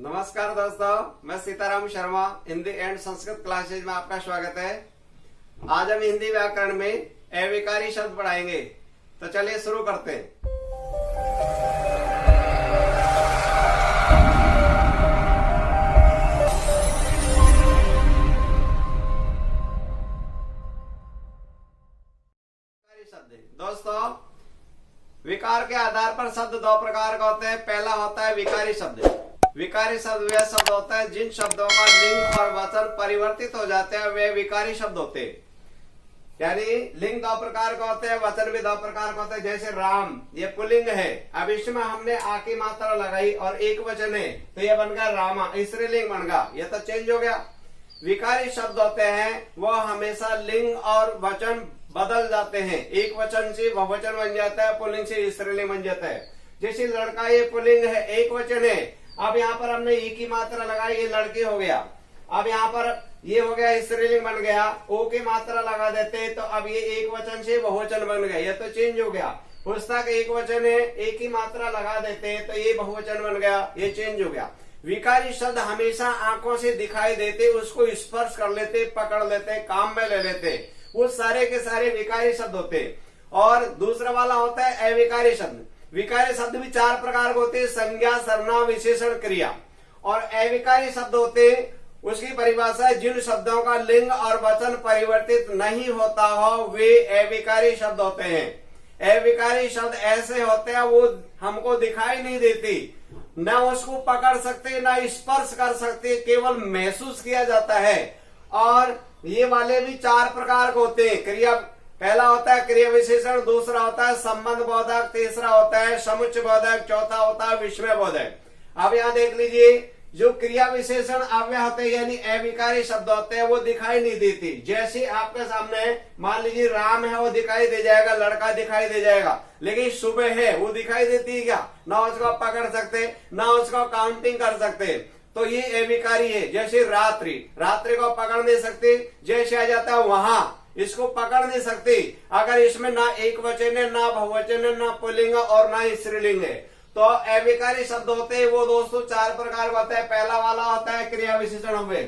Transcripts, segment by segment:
नमस्कार दोस्तों, मैं सीताराम शर्मा हिंदी एंड संस्कृत क्लासेज में आपका स्वागत है। आज हम हिंदी व्याकरण में अविकारी शब्द पढ़ाएंगे, तो चलिए शुरू करते हैं। शब्द दोस्तों, विकार के आधार पर शब्द दो प्रकार का होते हैं। पहला होता है विकारी शब्द। विकारी शब्द वह शब्द होता है जिन शब्दों का लिंग और वचन परिवर्तित हो जाते हैं, वे विकारी शब्द होते हैं। यानी लिंग दो प्रकार का होते हैं, वचन भी दो प्रकार का होते हैं। जैसे राम, ये पुल्लिंग है, अब इसमें हमने आ की मात्रा लगाई और एक वचन है, तो ये बन गया रामा, स्त्रीलिंग बन गया, ये तो चेंज हो गया। विकारी शब्द होते हैं वो हमेशा लिंग और वचन बदल जाते हैं। एक वचन से बहुवचन बन जाता है, पुल्लिंग से स्त्रीलिंग बन जाता है। जैसे लड़का, ये पुल्लिंग है, एक वचन है, अब यहाँ पर हमने ई की मात्रा लगाई, ये लड़की हो गया। अब यहाँ पर ये हो गया, स्त्रीलिंग बन गया, ओ की मात्रा लगा देते तो अब ये एक वचन से बहुवचन बन गया, ये तो चेंज हो गया। पुस्तक एक वचन है, एक की मात्रा लगा देते तो ये बहुवचन बन गया, ये चेंज हो गया। विकारी शब्द हमेशा आंखों से दिखाई देते, उसको स्पर्श कर लेते, पकड़ लेते, काम में ले लेते, वो सारे के सारे विकारी शब्द होते। और दूसरा वाला होता है अविकारी शब्द। विकारी शब्द भी चार प्रकार के होते हैं, संज्ञा, सर्वनाम, विशेषण, क्रिया। और अविकारी शब्द होते, उसकी परिभाषा है जिन शब्दों का लिंग और वचन परिवर्तित नहीं होता हो, वे अविकारी शब्द होते हैं। अविकारी शब्द ऐसे होते हैं वो हमको दिखाई नहीं देती, न उसको पकड़ सकते, न स्पर्श कर सकते, केवल महसूस किया जाता है। और ये वाले भी चार प्रकार के होते हैं। क्रिया, पहला होता है क्रिया विशेषण, दूसरा होता है संबंध बोधक, तीसरा होता है समुच्चय बोधक, चौथा होता है विस्मय बोधक। अब यहाँ देख लीजिए, जो क्रिया विशेषण अव्यय होते हैं यानी अविकारी शब्द होते हैं, वो दिखाई नहीं देती। जैसे आपके सामने मान लीजिए राम है, वो दिखाई दे जाएगा, लड़का दिखाई दे जाएगा, लेकिन सुबह है वो दिखाई देती है क्या? ना उसको पकड़ सकते, ना उसको काउंटिंग कर सकते, तो ये अविकारी है। जैसे रात्रि, रात्रि को पकड़ नहीं सकते, जैसे आ जाता है वहां, इसको पकड़ नहीं सकती। अगर इसमें ना एक वचन है, ना बहुवचन है, ना पुल्लिंग और ना स्त्रीलिंग है, तो अविकारी शब्द होते हैं वो दोस्तों चार प्रकार का होता है। पहला वाला होता है क्रिया विशेषण हुए।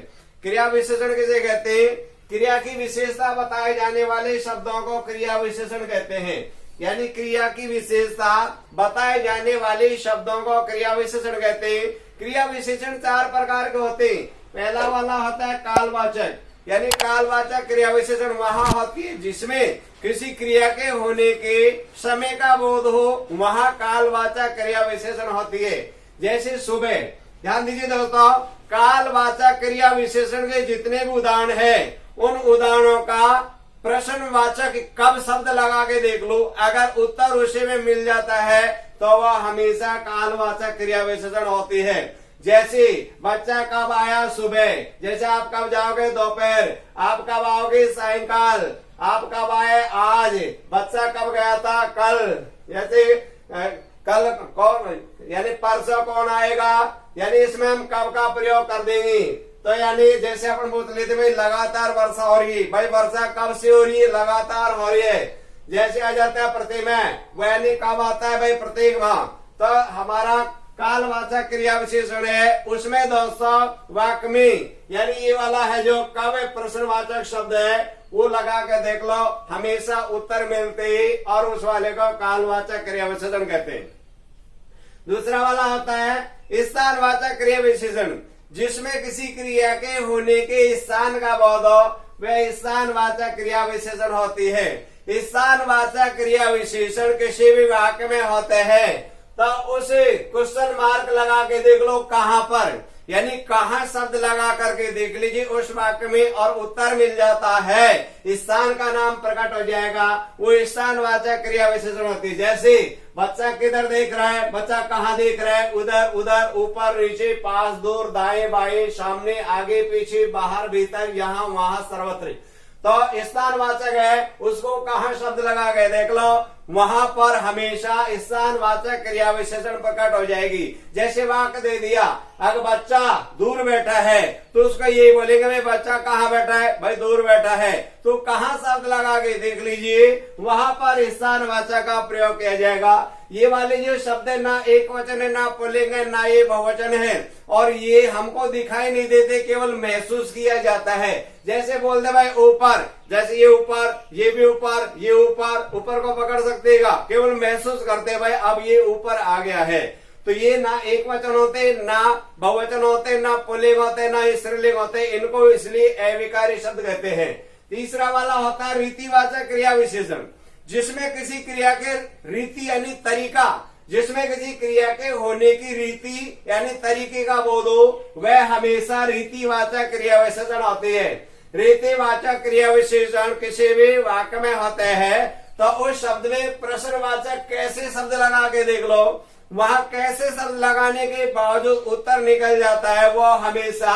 क्रिया विशेषण किसे कहते हैं? क्रिया की विशेषता बताए जाने वाले शब्दों को क्रिया विशेषण कहते हैं। यानी क्रिया की विशेषता बताए जाने वाले शब्दों को क्रिया विशेषण कहते हैं। क्रिया विशेषण चार प्रकार के होते हैं। पहला वाला होता है कालवाचक, यानी कालवाचक क्रिया विशेषण वहां होती है जिसमें किसी क्रिया के होने के समय का बोध हो, वहां कालवाचक क्रिया विशेषण होती है। जैसे सुबह, ध्यान दीजिए दोस्तों, कालवाचक क्रिया विशेषण के जितने भी उदाहरण है, उन उदाहरणों का प्रश्नवाचक कब शब्द लगा के देख लो, अगर उत्तर उसी में मिल जाता है तो वह हमेशा कालवाचक क्रिया विशेषण होती है। जैसे बच्चा कब आया? सुबह। जैसे आप कब जाओगे? दोपहर। आप कब आओगे? सायंकाल। आप कब आए? आज। बच्चा कब गया था? कल। जैसे कल कौन, यानी परसों कौन आएगा, यानी इसमें हम कब का प्रयोग कर देंगे। तो यानी जैसे अपन पूछ लेते भाई लगातार वर्षा हो रही है, भाई वर्षा कब से हो रही है? लगातार हो रही है। जैसे आ जाता है प्रतिमाह, वह यानी कब आता है? भाई प्रत्येक माह। तो हमारा कालवाचक क्रिया विशेषण है, उसमें दोस्तों वाक्य में, यानी ये वाला है जो कब प्रश्नवाचक शब्द है, वो लगा के देख लो, हमेशा उत्तर मिलते ही, और उस वाले को कालवाचक क्रिया विशेषण कहते हैं। दूसरा वाला होता है स्थानवाचक क्रिया विशेषण, जिसमें किसी क्रिया के होने के स्थान का बोध हो, वह स्थानवाचक क्रिया विशेषण होती है। स्थानवाचक क्रिया विशेषण किसी भी वाक्य में होते हैं तो उसे क्वेश्चन मार्क लगा के देख लो कहां पर, यानी कहां शब्द लगा करके देख लीजिए उस वाक्य में, और उत्तर मिल जाता है, स्थान का नाम प्रकट हो जाएगा, वो स्थानवाचक क्रिया विशेषण होती है। जैसे बच्चा किधर देख रहा है? बच्चा कहाँ देख रहा है? उधर, उधर, ऊपर, नीचे, पास, दूर, दाएं, बाएं, सामने, आगे, पीछे, बाहर, भीतर, यहाँ, वहां, सर्वत्र। तो स्थानवाचक है, उसको कहाँ शब्द लगा के देख लो, वहां पर हमेशा स्थानवाचक क्रिया विशेषण प्रकट हो जाएगी। जैसे वाक्य दे दिया, अगर बच्चा दूर बैठा है तो उसका ये बोलेंगे भाई बच्चा कहाँ बैठा है, भाई दूर बैठा है। तो कहाँ शब्द लगा के देख लीजिए, वहां पर स्थानवाचक का प्रयोग किया जाएगा। ये वाले जो शब्द है ना एक वचन है, ना पुल्लिंग है, ना ये बहुवचन है, और ये हमको दिखाई नहीं देते, केवल महसूस किया जाता है। जैसे बोल दे भाई ऊपर, जैसे ये ऊपर, ये भी ऊपर, ये ऊपर, ऊपर को पकड़ सकतेगा, केवल महसूस करते भाई अब ये ऊपर आ गया है। तो ये ना एक वचन होते, ना बहुवचन होते, ना पुल्लिंग होते, ना स्त्रीलिंग होते, इनको इसलिए अविकारी शब्द कहते हैं। तीसरा वाला होता है रीतिवाचक क्रिया विशेषण, जिसमें किसी क्रिया के रीति यानी तरीका, जिसमें किसी क्रिया के होने की रीति यानी तरीके का बोध हो, वह हमेशा रीतिवाचक क्रिया विशेषण होती है। रीतिवाचक क्रिया विशेषण किसी भी वाक्य में होते हैं तो उस शब्द में प्रश्नवाचक कैसे शब्द लगा के देख लो, वहां कैसे शब्द लगाने के बावजूद उत्तर निकल जाता है, वो हमेशा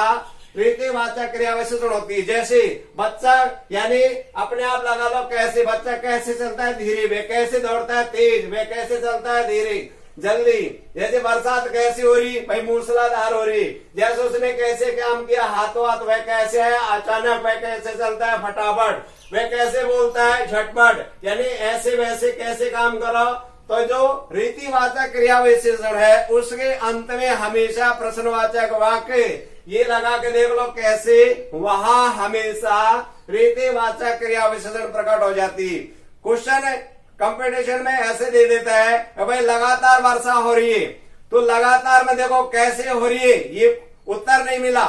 रीतिवाचक क्रिया विशेषण होती है। जैसे बच्चा यानी अपने आप लगा लो कैसे, बच्चा कैसे चलता है धीरे, वे कैसे दौड़ता है तेज, वे कैसे चलता है धीरे जल्दी। जैसे बरसात कैसी हो रही, भाई मूसलाधार हो रही। जैसे उसने कैसे काम किया हाथों हाथ, वह कैसे है अचानक, वह कैसे चलता है फटाफट, वह कैसे बोलता है झटपट, यानी ऐसे वैसे कैसे काम करो। तो जो रीतिवाचक क्रिया विशेषण है उसके अंत में हमेशा प्रश्नवाचक वाक्य ये लगा के देख लो कैसे, वहां हमेशा रीतिवाचक क्रिया विशेषण प्रकट हो जाती। क्वेश्चन कंपटीशन में ऐसे दे देता है कि भाई लगातार वर्षा हो रही है, तो लगातार में देखो कैसे हो रही है, ये उत्तर नहीं मिला,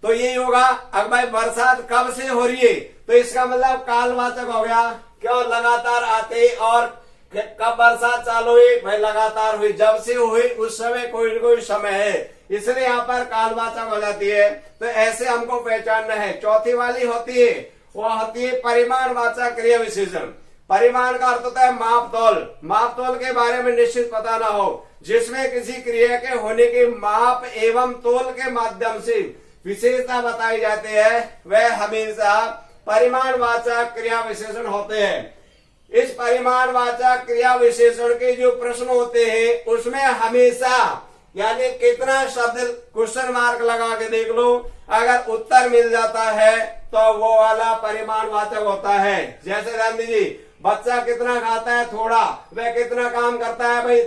तो यही होगा। अब भाई बरसात कब से हो रही है, तो इसका मतलब कालवाचक हो गया, क्यों लगातार आते, और कब बरसात चालू हुई, भाई लगातार हुई, जब से हुई उस समय कोई न कोई समय है, इसलिए यहाँ पर कालवाचक हो जाती है। तो ऐसे हमको पहचानना है। चौथी वाली होती है, वो होती है परिमाणवाचक क्रिया विशेषण। परिमाण का अर्थ होता है मापतोल, मापतोल के बारे में निश्चित पता ना हो, जिसमें किसी क्रिया के होने के माप एवं तोल के माध्यम से विशेषता बताई जाती है, वह हमेशा परिमाणवाचक क्रिया विशेषण होते हैं। इस परिमाणवाचक क्रिया विशेषण के जो प्रश्न होते हैं उसमें हमेशा यानी कितना शब्द क्वेश्चन मार्क लगा के देख लो, अगर उत्तर मिल जाता है तो वो वाला परिमाणवाचक होता है। जैसे गांधी जी, बच्चा कितना खाता है थोड़ा, वह कितना काम करता है भाई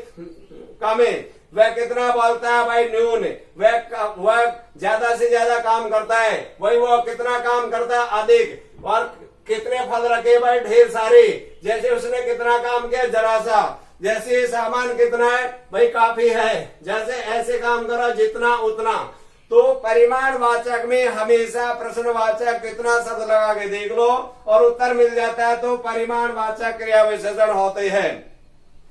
कम है, वह कितना बोलता है भाई न्यून, वह ज्यादा से ज्यादा काम करता है, वही वो कितना काम करता है अधिक, और कितने फल रखे भाई ढेर सारे, जैसे उसने कितना काम किया जरा सा, जैसे सामान कितना है भाई काफी है, जैसे ऐसे काम करो जितना उतना। तो परिमाणवाचक में हमेशा प्रश्नवाचक कितना शब्द लगा के देख लो और उत्तर मिल जाता है, तो परिमाणवाचक क्रिया विशेषण होते हैं।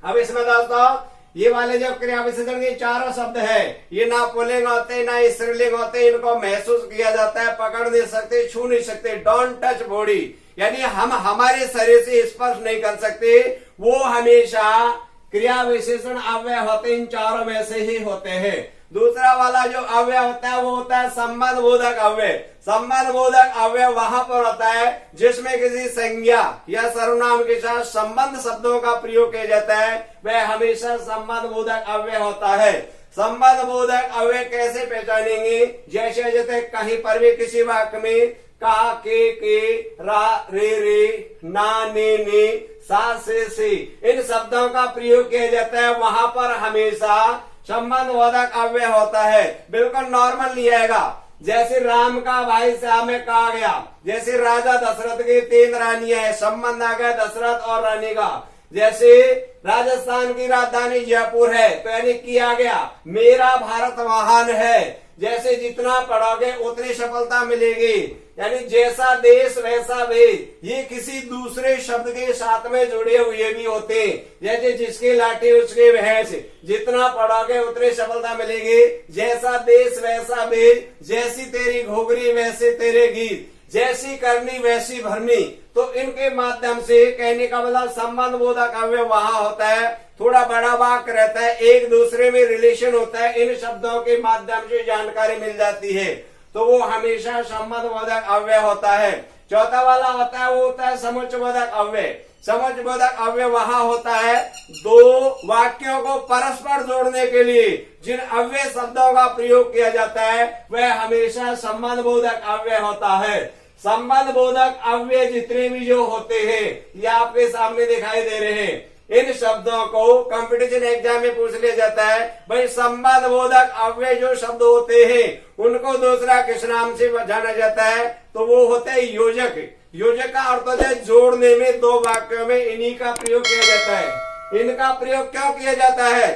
अब इसमें दोस्तों ये वाले जो क्रिया विशेषण के चारों शब्द है, ये ना पुल्लिंग होते ना स्त्रीलिंग होते, इनको महसूस किया जाता है, पकड़ नहीं सकते, छू नहीं सकते, डोंट टच बॉडी, यानी हम हमारे शरीर से स्पर्श नहीं कर सकते, वो हमेशा क्रिया विशेषण अव्यय होते, इन चारों में से ही होते हैं। दूसरा वाला जो अव्यय होता है वो होता है संबंध बोधक अव्यय। संबंध बोधक अव्यय वहां पर होता है जिसमें किसी संज्ञा या सर्वनाम के साथ संबंध शब्दों का प्रयोग किया जाता है, वह हमेशा संबंध बोधक अव्यय होता है। संबंध बोधक अव्यय कैसे पहचानेंगे, जैसे जैसे कहीं पर भी किसी वाक्य में का, के, रा, रे, ना, ने, सा, से, इन शब्दों का प्रयोग किया जाता है, वहां पर हमेशा संबंध बोधक अव्यय होता है। बिल्कुल नॉर्मल नहीं आएगा। जैसे राम का भाई श्याम में कहा गया, जैसे राजा दशरथ की 3 रानियां है, संबंध आ गया दशरथ और रानी का। जैसे राजस्थान की राजधानी जयपुर है, तो यानी किया गया मेरा भारत महान है। जैसे जितना पढ़ोगे उतनी सफलता मिलेगी, यानी जैसा देश वैसा वेद, ये किसी दूसरे शब्द के साथ में जुड़े हुए भी होते हैं। जैसे जिसकी लाठी उसके भैंस, जितना पढ़ोगे उतनी सफलता मिलेगी। जैसा देश वैसा वेद, जैसी तेरी घोघरी वैसे तेरे गीत, जैसी करनी वैसी भरनी। तो इनके माध्यम से कहने का मतलब संबंध बोधक अव्यय वहां होता है, थोड़ा बड़ा वाक्य रहता है, एक दूसरे में रिलेशन होता है, इन शब्दों के माध्यम से जानकारी मिल जाती है, तो वो हमेशा संबंध बोधक अव्यय होता है। चौथा वाला होता है वो होता है समुच्चयबोधक अव्यय। समुच्चयबोधक अव्यय वहां होता है दो वाक्यों को परस्पर जोड़ने के लिए जिन अव्यय शब्दों का प्रयोग किया जाता है वह हमेशा संबंध बोधक अव्यय होता है। संबंध बोधक अव्यय जितने भी जो होते हैं ये आपके सामने दिखाई दे रहे हैं। इन शब्दों को कंपटीशन एग्जाम में पूछ लिया जाता है, भाई संबंध बोधक अव्यय जो शब्द होते हैं उनको दूसरा किस नाम से जाना जाता है, तो वो होते हैं योजक। योजक का अर्थ होता है जोड़ने में दो वाक्यों में इन्हीं का प्रयोग किया जाता है। इनका प्रयोग क्यों किया जाता है,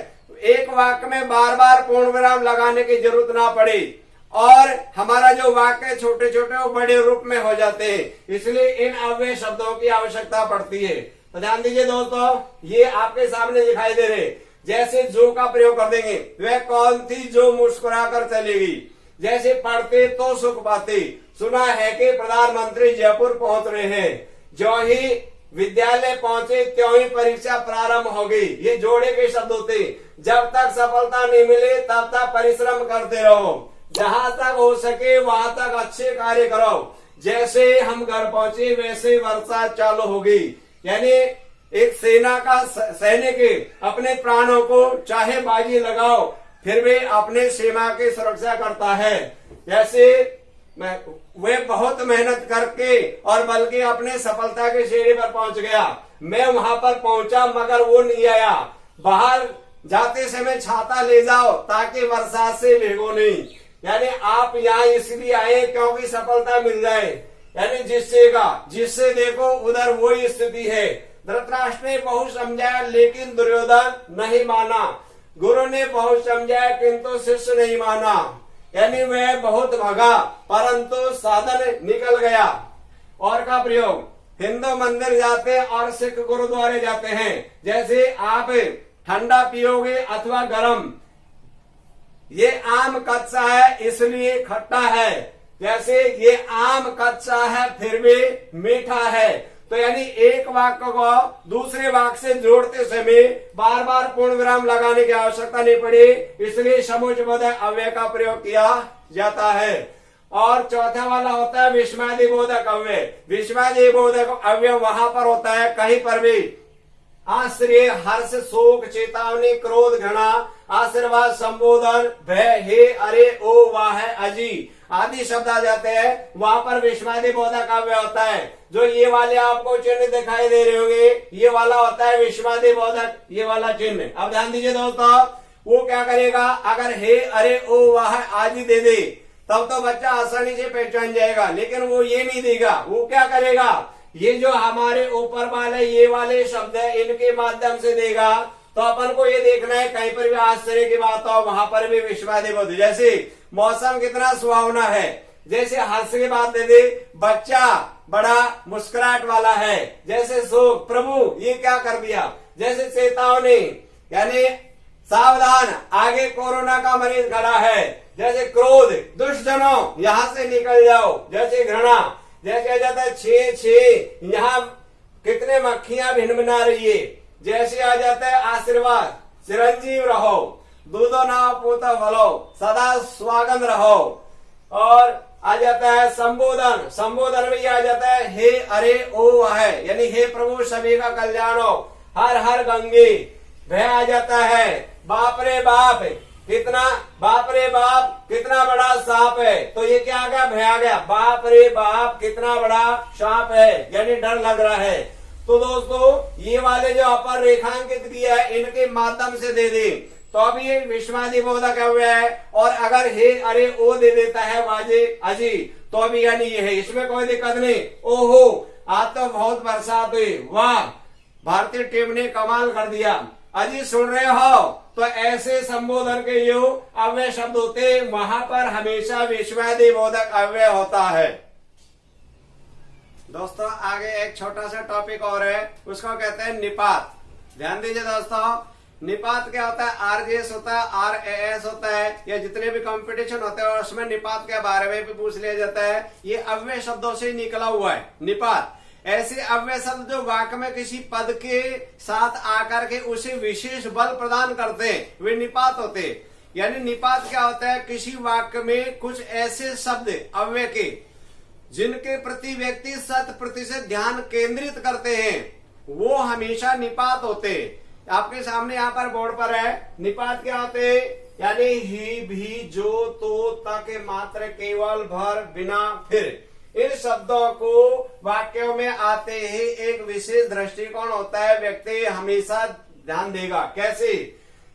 एक वाक्य में बार बार पूर्ण विराम लगाने की जरूरत ना पड़े और हमारा जो वाक्य छोटे छोटे वो बड़े रूप में हो जाते हैं, इसलिए इन अव्यय शब्दों की आवश्यकता पड़ती है। तो ध्यान दीजिए दोस्तों, ये आपके सामने दिखाई दे रहे, जैसे जो का प्रयोग कर देंगे, वह कौन थी जो मुस्कुरा कर चलेगी, जैसे पढ़ते तो सुख पाते, सुना है कि प्रधानमंत्री जयपुर पहुंच रहे हैं, जो ही विद्यालय पहुंचे त्यों ही परीक्षा प्रारंभ होगी। ये जोड़े के शब्द होते, जब तक सफलता नहीं मिले तब तक परिश्रम करते रहो, जहां तक हो सके वहां तक अच्छे कार्य करो, जैसे हम घर पहुंचे वैसे वर्षा चालू होगी। यानी एक सेना का सैनिक अपने प्राणों को चाहे बाजी लगाओ फिर भी अपने सीमा की सुरक्षा करता है, जैसे वे बहुत मेहनत करके और बल्कि अपने सफलता के सीढ़ी पर पहुंच गया। मैं वहां पर पहुंचा मगर वो नहीं आया। बाहर जाते समय छाता ले जाओ ताकि बरसात से भीगो नहीं। यानी आप यहाँ इसलिए आए क्योंकि सफलता मिल जाए, यानी जिससे देखो उधर वही स्थिति है। धृतराष्ट्र ने बहुत समझाया लेकिन दुर्योधन नहीं माना, गुरु ने बहुत समझाया किंतु शिष्य नहीं माना। यानी वह बहुत भगा परंतु साधन निकल गया। और का प्रयोग हिंदू मंदिर जाते और सिख गुरुद्वारे जाते हैं, जैसे आप ठंडा पियोगे अथवा गर्म, ये आम कच्चा है इसलिए खट्टा है, जैसे ये आम कच्चा है फिर भी मीठा है। तो यानी एक वाक्य को दूसरे वाक्य से जोड़ते समय बार बार पूर्ण विराम लगाने की आवश्यकता नहीं पड़ी, इसलिए समुच्चयबोधक अव्यय का प्रयोग किया जाता है। और चौथा वाला होता है विस्मयादि बोधक अव्यय। विस्मयादि बोधक अव्यय वहां पर होता है कहीं पर भी आश्रय, हर्ष, शोक, चेतावनी, क्रोध, घृणा, आशीर्वाद, संबोधन, भय, हे, अरे, ओ, वाह, अजी आदि शब्द आ जाते हैं, वहां पर विस्मयादि बोधक अव्यय होता है। जो ये वाले आपको चिन्ह दिखाई दे रहे होंगे, ये वाला होता है विस्मयादि बोधक, ये वाला चिन्ह। अब ध्यान दीजिए दोस्तों, वो क्या करेगा, अगर हे, अरे, ओ, वाह आदि दे दे तब तो बच्चा आसानी से पहचान जाएगा, लेकिन वो ये नहीं देगा। वो क्या करेगा, ये जो हमारे ऊपर वाले ये वाले शब्द है इनके माध्यम से देगा। तो अपन को ये देखना है कहीं पर भी आश्चर्य की बात हो वहां पर भी विस्मयादि बोधक, जैसे मौसम कितना सुहावना है, जैसे हर्ष की बात दे दे, बच्चा बड़ा मुस्कुराहट वाला है, जैसे शोक, प्रभु ये क्या कर दिया, जैसे चेतावनी यानी सावधान आगे कोरोना का मरीज खड़ा है, जैसे क्रोध दुष्टजनों यहाँ से निकल जाओ, जैसे घृणा जैसे आ जाता है छे छे यहाँ कितने मक्खियां भिनभिना रही है, जैसे आ जाता है आशीर्वाद चिरंजीव रहो, दूधो ना पोता भलो, सदा स्वागत रहो। और आ जाता है संबोधन, संबोधन में आ जाता है हे, अरे, ओ है, यानी हे प्रभु सभी का कल्याण हो, हर हर गंगे। भय आ जाता है बाप रे बाप कितना, बाप रे बाप कितना बड़ा सांप है, तो ये क्या आ गया, भय आ गया, बाप रे बाप कितना बड़ा सांप है, यानी डर लग रहा है। तो दोस्तों ये वाले जो अपर रेखांकित किया है इनके माध्यम से दे दे तो अब ये विस्मयादि बोधक अव्यय है। और अगर हे, अरे, ओ दे देता है वाजे अजी तो अभी यानी ये है, इसमें कोई दिक्कत नहीं। ओहो आज तो बहुत बरसात हुई, वाह भारतीय टीम ने कमाल कर दिया, अजी सुन रहे हो, तो ऐसे संबोधन के जो अव्यय शब्द होते वहां पर हमेशा विस्मयादि बोधक अव्यय होता है। दोस्तों आगे एक छोटा सा टॉपिक और है, उसको कहते हैं निपात। ध्यान दीजिए दोस्तों, निपात क्या होता है, आरजीएस होता है, आरएएस होता है, या जितने भी कंपटीशन होते हैं उसमें निपात के बारे में भी पूछ लिया जाता है। ये अव्यय शब्दों से निकला हुआ है निपात। ऐसे अव्यय शब्द जो वाक्य में किसी पद के साथ आकर के उसे विशेष बल प्रदान करते हैं वे निपात होते हैं। यानी निपात क्या होता है, किसी वाक्य में कुछ ऐसे शब्द अव्यय के जिनके प्रति व्यक्ति 100% ध्यान केंद्रित करते हैं वो हमेशा निपात होते हैं। आपके सामने यहाँ पर बोर्ड पर है, निपात क्या होते हैं? यानी ही, भी, जो, तो, तक, मात्र, केवल, भर, बिना, फिर। इन शब्दों को वाक्यों में आते ही एक विशेष दृष्टिकोण होता है, व्यक्ति हमेशा ध्यान देगा। कैसे?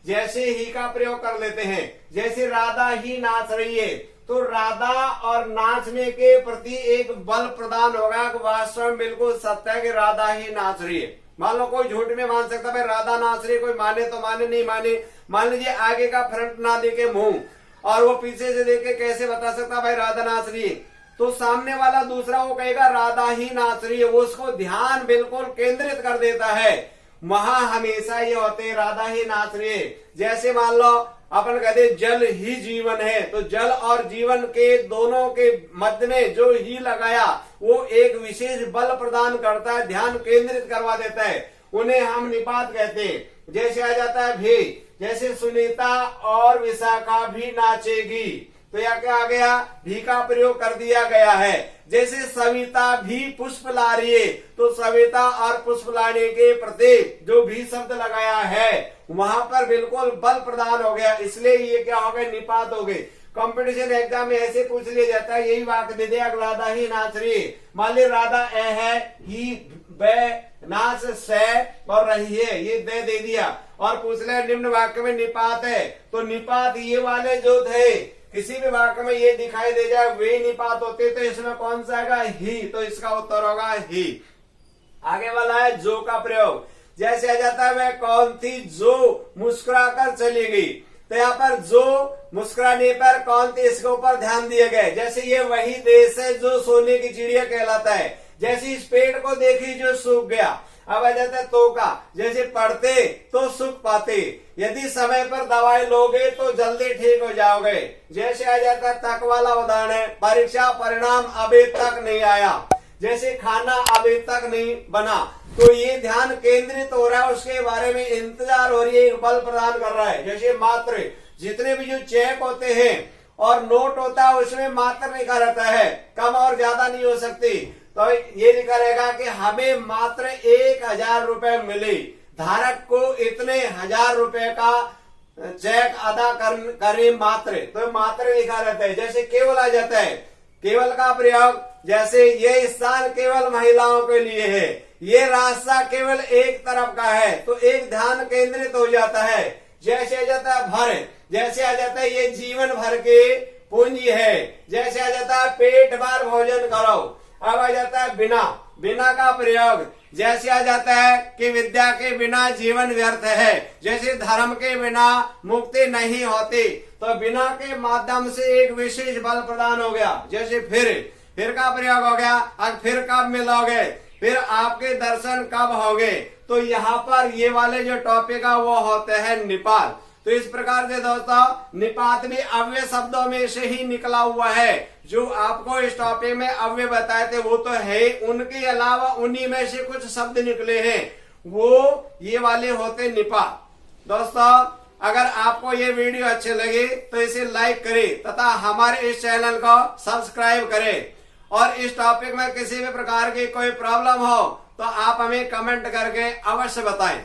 जैसे ही का प्रयोग कर लेते हैं, जैसे राधा ही नाच रही है, तो राधा और नाचने के प्रति एक बल प्रदान होगा कि वास्तव में बिल्कुल सत्य है कि राधा ही नाच रही है। मान लो कोई झूठ में मान सकता है राधा नाच रही है, कोई माने तो माने, नहीं माने। मान लीजिए आगे का फ्रंट ना देखे मुंह, और वो पीछे से देखे कैसे बता सकता भाई राधा नाच रही है? तो सामने वाला दूसरा वो कहेगा राधा ही नाच रही है, वो उसको ध्यान बिल्कुल केंद्रित कर देता है। वहां हमेशा ये होते हैं राधा ही नाच रही है। जैसे मान लो अपन कहते जल ही जीवन है, तो जल और जीवन के दोनों के मध्य में जो ही लगाया वो एक विशेष बल प्रदान करता है, ध्यान केंद्रित करवा देता है, उन्हें हम निपात कहते हैं। जैसे आ जाता है भी, जैसे सुनीता और विशाखा भी नाचेगी, तो यह क्या आ गया? भी का प्रयोग कर दिया गया है। जैसे सविता भी पुष्प ला रही है, तो सविता और पुष्प लाने के प्रति जो भी शब्द लगाया है वहां पर बिल्कुल बल प्रदान हो गया, इसलिए ये क्या हो गए? निपात हो गए। कंपटीशन एग्जाम में ऐसे पूछ लिया जाता है, यही वाक्य दे दिया राधा ही नाच रही है। मान ली राधा ए है, ही बे, नाच से और रही है, ये दे दिया, और पूछ ले निम्न वाक्य में निपात है, तो निपात ये वाले जो थे किसी भी वाक्य में ये दिखाई दे जाए वे निपात होते, तो इसमें कौन सा आएगा? ही, तो इसका उत्तर होगा ही। आगे वाला है जो का प्रयोग। जैसे आ जाता है वह कौन थी जो मुस्कुरा कर चली गई, तो यहाँ पर जो मुस्कुराने पर कौन थी इसके ऊपर ध्यान दिए गए। जैसे ये वही देश है जो सोने की चिड़िया कहलाता है, जैसे इस पेड़ को देखी जो सूख गया। अब आ जाता है तो का, जैसे पढ़ते तो सुख पाते, यदि समय पर दवाई लोगे तो जल्दी ठीक हो जाओगे। जैसे आ जाता है तक वाला उदाहरण है, परीक्षा परिणाम अभी तक नहीं आया, जैसे खाना अभी तक नहीं बना, तो ये ध्यान केंद्रित हो रहा है, उसके बारे में इंतजार हो रही है, बल प्रदान कर रहा है। जैसे मात्र, जितने भी जो चेक होते हैं और नोट होता है उसमें मात्र लिखा रहता है, कम और ज्यादा नहीं हो सकती, तो ये लिखा रहेगा कि हमें मात्र 1000 रुपए मिले, धारक को इतने 1000 रुपए का चेक अदा करे मात्र, तो मात्र लिखा रहता है। जैसे केवल आ जाता है, केवल का प्रयोग, जैसे ये स्थान केवल महिलाओं के लिए है, ये रास्ता केवल एक तरफ का है, तो एक ध्यान केंद्रित हो जाता है। जैसे आ जाता है भर, जैसे आ जाता है ये जीवन भर के पूंजी है, जैसे आ जाता है पेट भर भोजन करो। अब आ जाता है बिना, बिना का प्रयोग, जैसे आ जाता है कि विद्या के बिना जीवन व्यर्थ है, जैसे धर्म के बिना मुक्ति नहीं होती, तो बिना के माध्यम से एक विशेष बल प्रदान हो गया। जैसे फिर का प्रयोग हो गया, अब फिर कब मिलोगे, फिर आपके दर्शन कब होंगे, तो यहाँ पर ये वाले जो टॉपिक है वो होते हैं निपात। तो इस प्रकार से दोस्तों निपात भी अव्यय शब्दों में से ही निकला हुआ है। जो आपको इस टॉपिक में अव्यय बताए थे वो तो है, उनके अलावा उन्हीं में से कुछ शब्द निकले हैं, वो ये वाले होते निपात। दोस्तों अगर आपको ये वीडियो अच्छे लगे तो इसे लाइक करें तथा हमारे इस चैनल को सब्सक्राइब करें, और इस टॉपिक में किसी भी प्रकार की कोई प्रॉब्लम हो तो आप हमें कमेंट करके अवश्य बताएं।